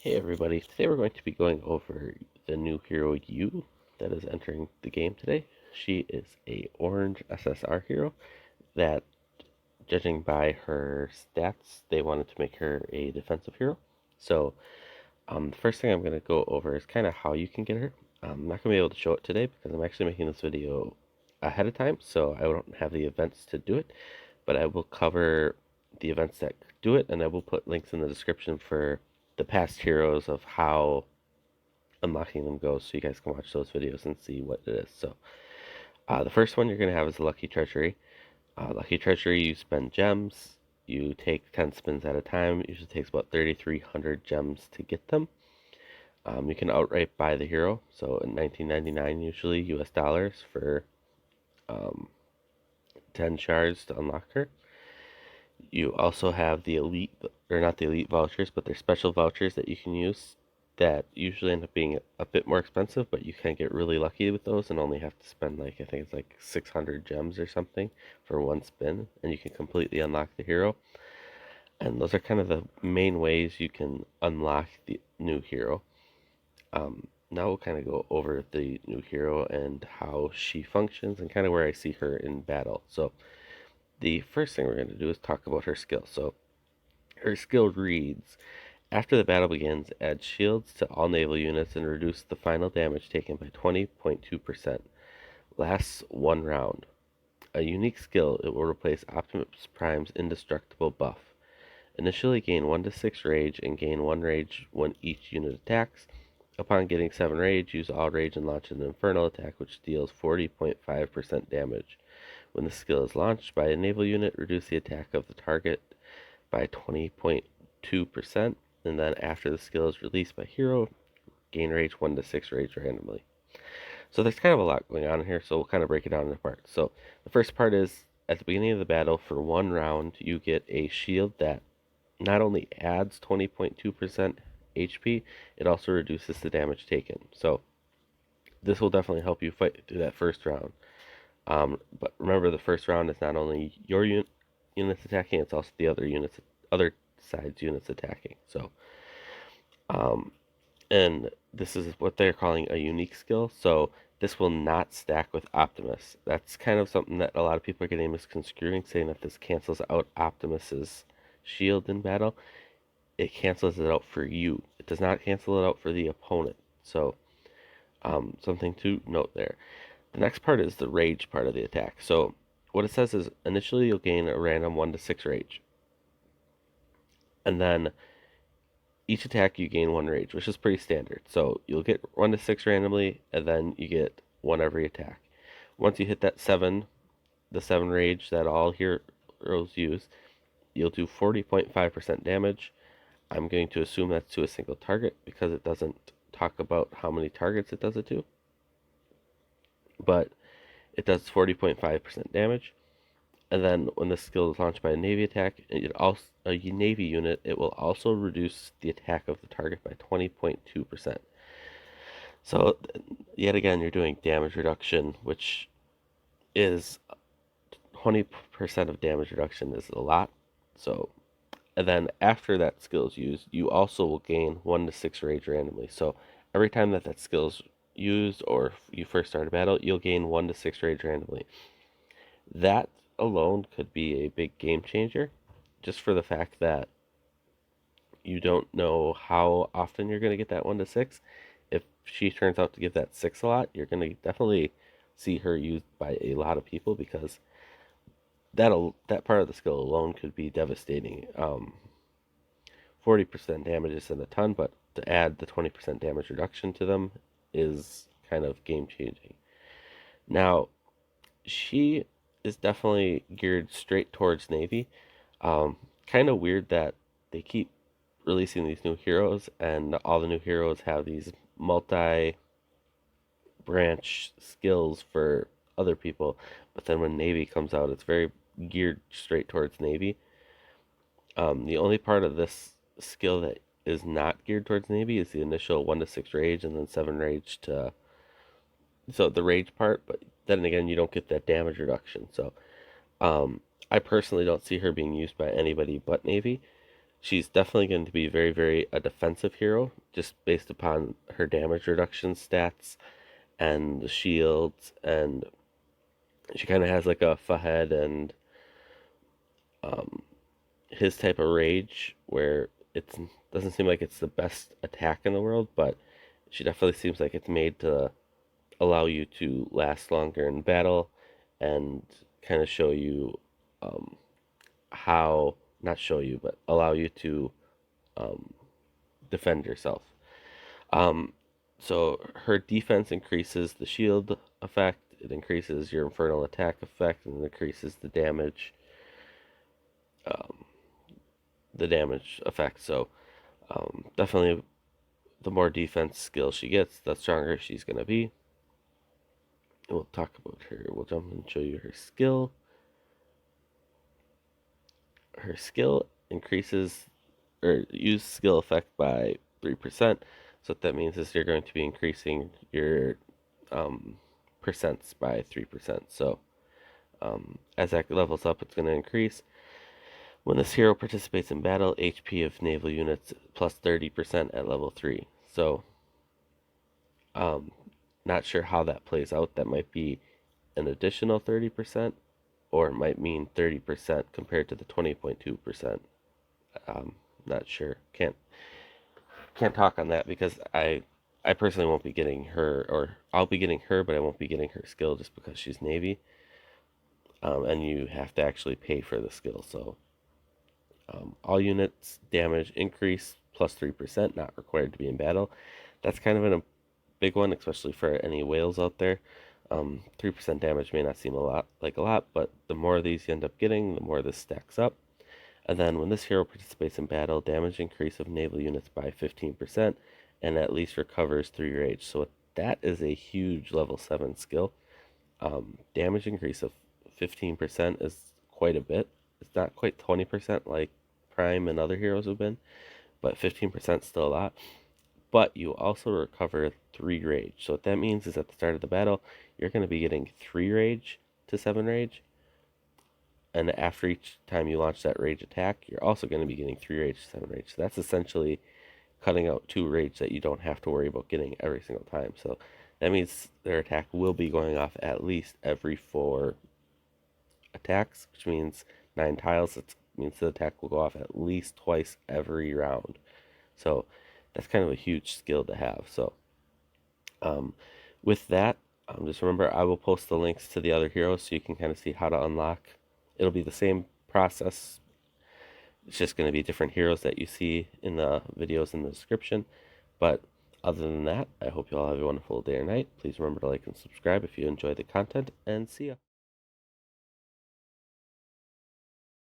Hey everybody, today we're going to be going over the new hero Yu that is entering the game today. She is a orange SSR hero that, judging by her stats, they wanted to make her a defensive hero. So the first thing I'm going to go over is kind of how you can get her. I'm not going to be able to show it today because I'm actually making this video ahead of time, so I don't have the events to do it, but I will cover the events that do it, and I will put links in the description for the past heroes of how unlocking them goes, so you guys can watch those videos and see what it is. So the first one you're going to have is Lucky Treasury. Lucky Treasury, you spend gems. You take 10 spins at a time. It usually takes about 3,300 gems to get them. You can outright buy the hero, so in 1999 usually US dollars for um, 10 shards to unlock her. You also have the elite, or not the elite vouchers, but they're special vouchers that you can use that usually end up being a bit more expensive, but you can get really lucky with those and only have to spend like, I think it's like 600 gems or something for one spin, and you can completely unlock the hero. And those are kind of the main ways you can unlock the new hero. Now we'll kind of go over the new hero and how she functions and kind of where I see her in battle. So the first thing we're going to do is talk about her skill. So her skill reads: after the battle begins, add shields to all naval units and reduce the final damage taken by 20.2%. Lasts one round. A unique skill, it will replace Optimus Prime's indestructible buff. Initially gain 1 to 6 rage and gain 1 rage when each unit attacks. Upon getting 7 rage, use all rage and launch an infernal attack which deals 40.5% damage. When the skill is launched by a naval unit, reduce the attack of the target by 20.2%, and then after the skill is released by hero, gain rage 1 to 6 rage randomly. So there's kind of a lot going on here, so we'll kind of break it down into parts. So the first part is at the beginning of the battle, for one round, you get a shield that not only adds 20.2% HP, it also reduces the damage taken. So this will definitely help you fight through that first round. But remember, the first round is not only your units attacking, it's also the other side's units attacking. So, um, and this is what they're calling a unique skill. So this will not stack with Optimus. That's kind of something that a lot of people are getting misconstruing, saying that this cancels out Optimus's shield in battle. It cancels it out for you. It does not cancel it out for the opponent. So something to note there. The next part is the rage part of the attack. So what it says is initially you'll gain a random 1 to 6 rage. And then each attack you gain 1 rage, which is pretty standard. So you'll get 1 to 6 randomly, and then you get 1 every attack. Once you hit that 7, the 7 rage that all heroes use, you'll do 40.5% damage. I'm going to assume that's to a single target because it doesn't talk about how many targets it does it to. But it does 40.5% damage. And then when the skill is launched by a Navy attack, a Navy unit, it will also reduce the attack of the target by 20.2%. So yet again, you're doing damage reduction, which is 20% of damage reduction is a lot. So, and then after that skill is used, you also will gain 1 to 6 rage randomly. So every time that skill is used or you first start a battle, you'll gain 1 to 6 rage randomly. That alone could be a big game changer, just for the fact that you don't know how often you're going to get that 1 to 6. If she turns out to give that 6 a lot, you're going to definitely see her used by a lot of people because that part of the skill alone could be devastating. 40% damage isn't a ton, but to add the 20% damage reduction to them is kind of game changing. Now, she is definitely geared straight towards Navy. Kind of weird that they keep releasing these new heroes, and all the new heroes have these multi branch skills for other people, but then when Navy comes out, it's very geared straight towards Navy. The only part of this skill that is not geared towards Navy is the initial 1 to 6 rage and then 7 rage to. So the rage part, but then again, you don't get that damage reduction. So I personally don't see her being used by anybody but Navy. She's definitely going to be very, very a defensive hero, just based upon her damage reduction stats and the shields, and she kind of has like a Fahed and um, his type of rage, where it doesn't seem like it's the best attack in the world, but she definitely seems like it's made to allow you to last longer in battle and kind of show you um, how, not show you, but allow you to um, defend yourself. Um, so her defense increases the shield effect, it increases your infernal attack effect, and it increases um, the damage effect. So definitely, the more defense skill she gets, the stronger she's gonna be. And we'll talk about her. We'll jump and show you her skill. Her skill increases or use skill effect by 3%. So what that means is you're going to be increasing your um, percents by 3%. So as that levels up, it's going to increase. When this hero participates in battle, HP of naval units plus 30% at level 3. So, um, not sure how that plays out. That might be an additional 30%, or it might mean 30% compared to the 20.2%. Not sure. Can't talk on that because I personally won't be getting her, or I'll be getting her, but I won't be getting her skill just because she's Navy. And you have to actually pay for the skill. So all units damage increase plus 3%, not required to be in battle. That's kind of a big one, especially for any whales out there. 3% damage may not seem a lot, but the more of these you end up getting, the more this stacks up. And then when this hero participates in battle, damage increase of naval units by 15% and at least recovers 3 rage. So that is a huge level 7 skill. Damage increase of 15% is quite a bit. It's not quite 20% like Prime and other heroes have been, but 15% still a lot. But you also recover 3 rage. So what that means is at the start of the battle, you're going to be getting 3 rage to 7 rage. And after each time you launch that rage attack, you're also going to be getting 3 rage to 7 rage. So that's essentially cutting out 2 rage that you don't have to worry about getting every single time. So that means their attack will be going off at least every 4 attacks, which means 9 tiles. It means the attack will go off at least twice every round. So that's kind of a huge skill to have. So um, with that, just remember I will post the links to the other heroes so you can kind of see how to unlock. It'll be the same process. It's just going to be different heroes that you see in the videos in the description. But other than that, I hope you all have a wonderful day or night. Please remember to like and subscribe if you enjoy the content, and see ya.